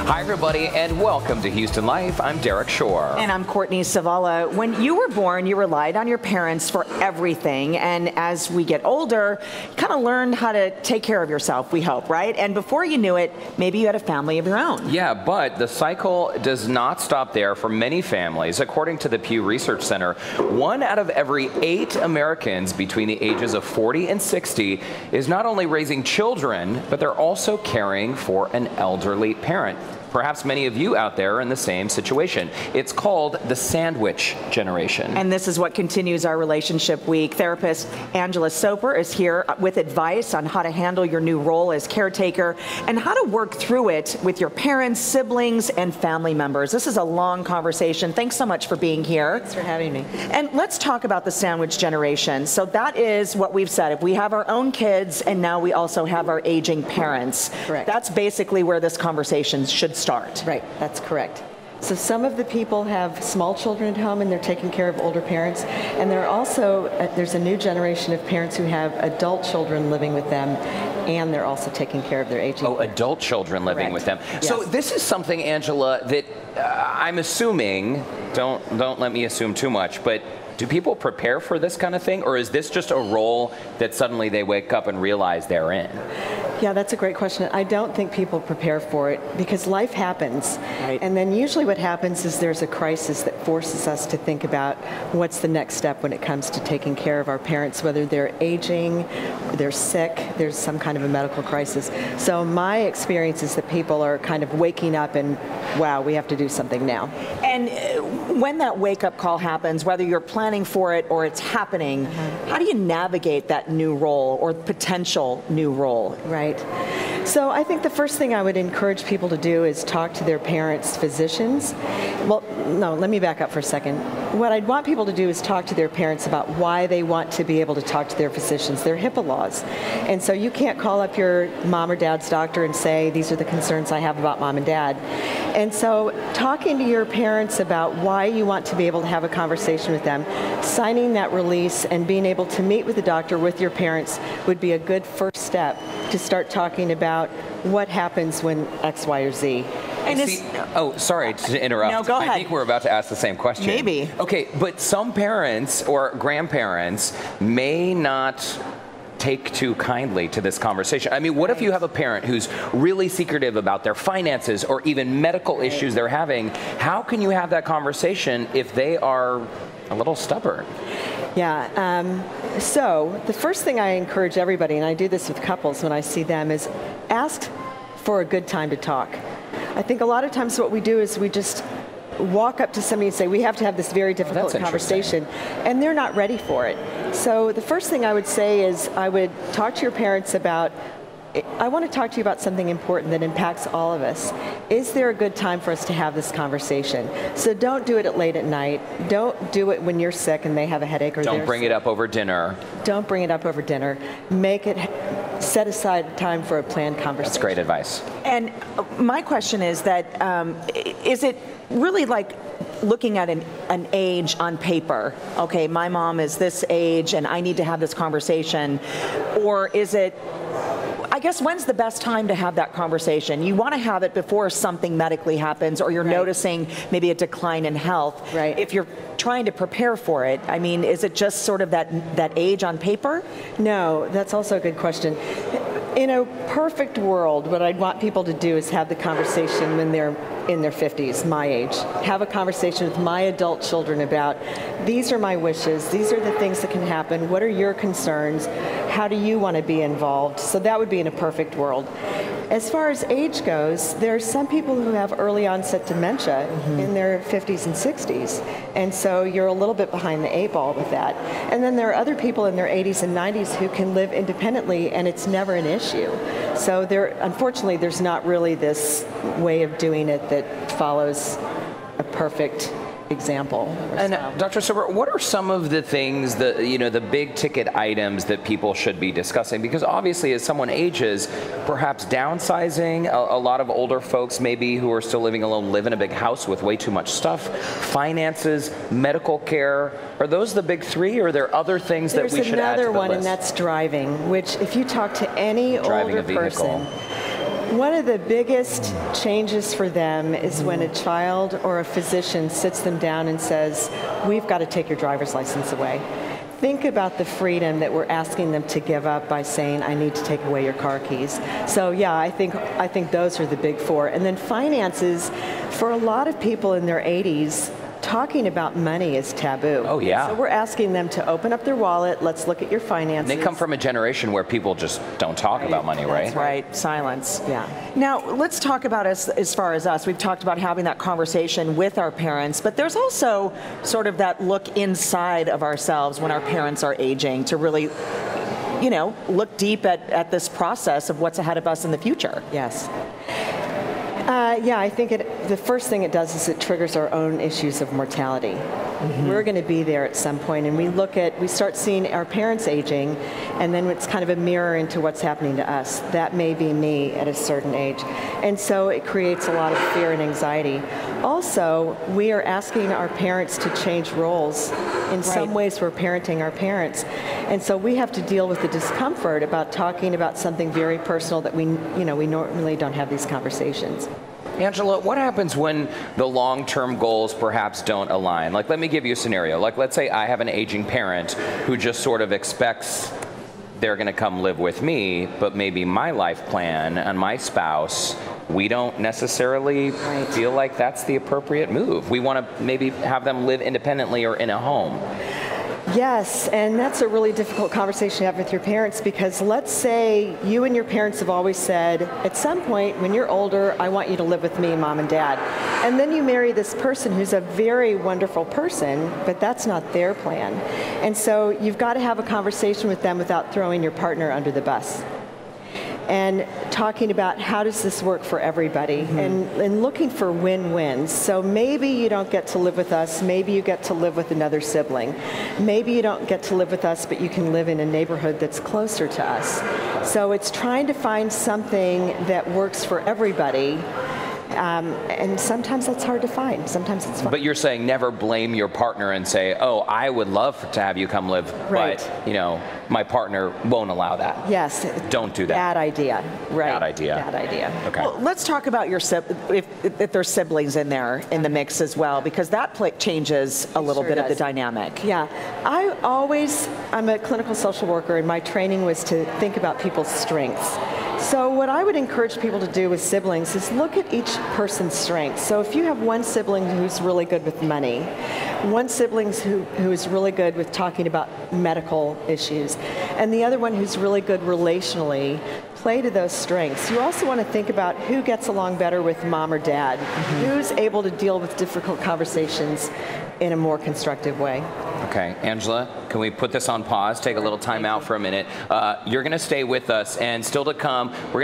Hi, everybody, and welcome to Houston Life. I'm Derek Shore. And I'm Courtney Savala. When you were born, you relied on your parents for everything. And as we get older, you kind of learned how to take care of yourself, we hope, right? And before you knew it, maybe you had a family of your own. Yeah, but the cycle does not stop there for many families. According to the Pew Research Center, 1 out of every 8 Americans between the ages of 40 and 60 is not only raising children, but they're also caring for an elderly parent. Perhaps many of you out there are in the same situation. It's called the sandwich generation. And this is what continues our relationship week. Therapist Angela Soper is here with advice on how to handle your new role as caretaker and how to work through it with your parents, siblings, and family members. This is a long conversation. Thanks so much for being here. Thanks for having me. And let's talk about the sandwich generation. So that is what we've said. If we have our own kids and now we also have our aging parents, correct. That's basically where this conversation should start. Right, that's correct. So some of the people have small children at home and they're taking care of older parents. And there are also, there's a new generation of parents who have adult children living with them and they're also taking care of their aging parents. Adult children living with them. Yes. So this is something, Angela, that I'm assuming, don't let me assume too much, but do people prepare for this kind of thing, or is this just a role that suddenly they wake up and realize they're in? Yeah, that's a great question. I don't think people prepare for it because life happens. Right. And then usually what happens is there's a crisis that forces us to think about what's the next step when it comes to taking care of our parents, whether they're aging, they're sick, there's some kind of a medical crisis. So my experience is that people are kind of waking up and, wow, we have to do something now. And when that wake-up call happens, whether you're planning for it or it's happening, how do you navigate that new role or potential new role? Right. So I think the first thing I would encourage people to do is talk to their parents' physicians. Well, no, let me back up for a second. What I'd want people to do is talk to their parents about why they want to be able to talk to their physicians. They're HIPAA laws. And so you can't call up your mom or dad's doctor and say, these are the concerns I have about mom and dad. And so talking to your parents about why you want to be able to have a conversation with them, signing that release and being able to meet with the doctor with your parents would be a good first step to start talking about what happens when X, Y, or Z. And sorry to interrupt. No, go ahead. I think we're about to ask the same question. Maybe. Okay, but some parents or grandparents may not take too kindly to this conversation. I mean, what if you have a parent who's really secretive about their finances or even medical issues they're having? How can you have that conversation if they are a little stubborn? Yeah, so the first thing I encourage everybody, and I do this with couples when I see them, is ask for a good time to talk. I think a lot of times what we do is we just walk up to somebody and say, we have to have this very difficult conversation, and they're not ready for it. So the first thing I would say is I would talk to your parents about, I want to talk to you about something important that impacts all of us. Is there a good time for us to have this conversation? So don't do it at late at night. Don't do it when you're sick and they have a headache or don't bring it up over dinner. Don't bring it up over dinner. Set aside time for a planned conversation. That's great advice. And my question is that, is it really like looking at an age on paper? Okay, my mom is this age and I need to have this conversation. Or is it, I guess, when's the best time to have that conversation? You want to have it before something medically happens or you're noticing maybe a decline in health. Right. If you're trying to prepare for it, I mean, is it just sort of that age on paper? No, that's also a good question. In a perfect world, what I'd want people to do is have the conversation when they're in their 50s, my age. Have a conversation with my adult children about, these are my wishes, these are the things that can happen, what are your concerns, how do you want to be involved? So that would be in a perfect world. As far as age goes, there are some people who have early onset dementia in their 50s and 60s. And so you're a little bit behind the 8 ball with that. And then there are other people in their 80s and 90s who can live independently and it's never an issue. So unfortunately, there's not really this way of doing it that follows a perfect example. And Dr. Soper, what are some of the things that, the big ticket items that people should be discussing? Because obviously as someone ages, perhaps downsizing, a lot of older folks maybe who are still living alone live in a big house with way too much stuff, finances, medical care. Are those the big three, or are there other things that we should add to the list? There's another one, and that's driving, which if you talk to any older person, One of the biggest changes for them is when a child or a physician sits them down and says, we've got to take your driver's license away. Think about the freedom that we're asking them to give up by saying, I need to take away your car keys. So yeah, I think those are the big four. And then finances, for a lot of people in their 80s, talking about money is taboo. Oh, yeah. So we're asking them to open up their wallet. Let's look at your finances. They come from a generation where people just don't talk about money, right? That's right. Silence. Yeah. Now, let's talk about as far as us. We've talked about having that conversation with our parents, but there's also sort of that look inside of ourselves when our parents are aging to really, you know, look deep at this process of what's ahead of us in the future. Yes. Yeah, I think the first thing it does is it triggers our own issues of mortality. Mm-hmm. We're going to be there at some point, and we start seeing our parents aging, and then it's kind of a mirror into what's happening to us. That may be me at a certain age. And so it creates a lot of fear and anxiety. Also, we are asking our parents to change roles. In some ways, we're parenting our parents. And so we have to deal with the discomfort about talking about something very personal that we normally don't have these conversations. Angela, what happens when the long-term goals perhaps don't align? Like, let me give you a scenario. Like, let's say I have an aging parent who just sort of expects they're going to come live with me, but maybe my life plan and my spouse, we don't necessarily feel like that's the appropriate move. We want to maybe have them live independently or in a home. Yes, and that's a really difficult conversation to have with your parents, because let's say you and your parents have always said, at some point when you're older, I want you to live with me, Mom and Dad. And then you marry this person who's a very wonderful person, but that's not their plan. And so you've got to have a conversation with them without throwing your partner under the bus. And talking about how does this work for everybody, and looking for win-wins. So maybe you don't get to live with us, maybe you get to live with another sibling. Maybe you don't get to live with us, but you can live in a neighborhood that's closer to us. So it's trying to find something that works for everybody. And sometimes that's hard to find. Sometimes it's fun. But you're saying never blame your partner and say, oh, I would love to have you come live, but, you know, my partner won't allow that. Yes. Don't do that. Bad idea. Right. Bad idea. Bad idea. Okay. Well, let's talk about your if there's siblings in there in the mix as well, because that changes a little bit of the dynamic. Yeah. I'm a clinical social worker, and my training was to think about people's strengths. So what I would encourage people to do with siblings is look at each person's strengths. So if you have one sibling who's really good with money, one sibling who is really good with talking about medical issues, and the other one who's really good relationally, play to those strengths. You also want to think about who gets along better with mom or dad, who's able to deal with difficult conversations in a more constructive way. Okay, Angela, can we put this on pause, take a little time out for a minute? You're going to stay with us, and still to come, we're